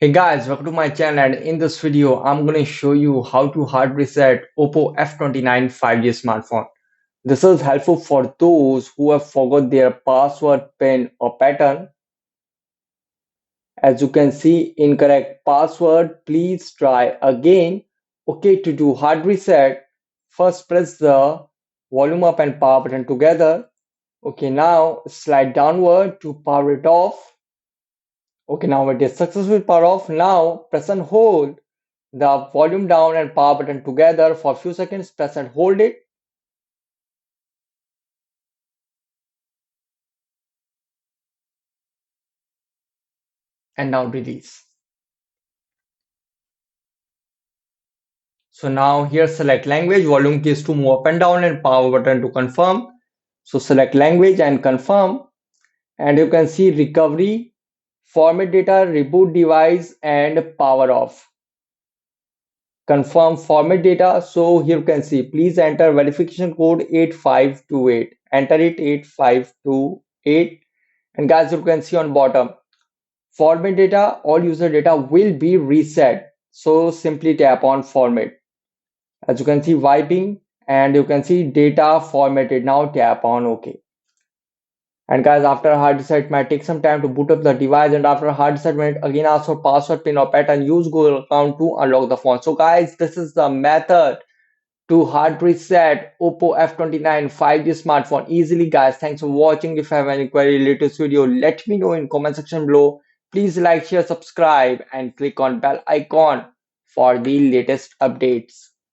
Hey guys, welcome to my channel, and in this video I'm going to show you how to hard reset OPPO F29 5G smartphone. This is helpful for those who have forgot their password, PIN or pattern. As you can see, incorrect password, please try again. Okay, to do hard reset, first press the volume up and power button together. Okay, now slide downward to power it off. Okay, now it is successfully power off. Now press and hold the volume down and power button together for a few seconds. Press and hold it. And now release. So now here select language, volume keys to move up and down and power button to confirm. So select language and confirm, and you can see recovery, format data, reboot device and power off. Confirm format data. So here you can see please enter verification code 8528. Enter it 8528, and guys you can see on bottom format data, all user data will be reset. So simply tap on format. As you can see wiping, and you can see data formatted. Now tap on OK. And guys, after hard reset, it might take some time to boot up the device, and after hard reset, when it again asks for password, pin or pattern, use Google account to unlock the phone. So guys, this is the method to hard reset OPPO F29 5G smartphone easily. Guys, thanks for watching. If you have any query related to this video, let me know in comment section below. Please like, share, subscribe and click on bell icon for the latest updates.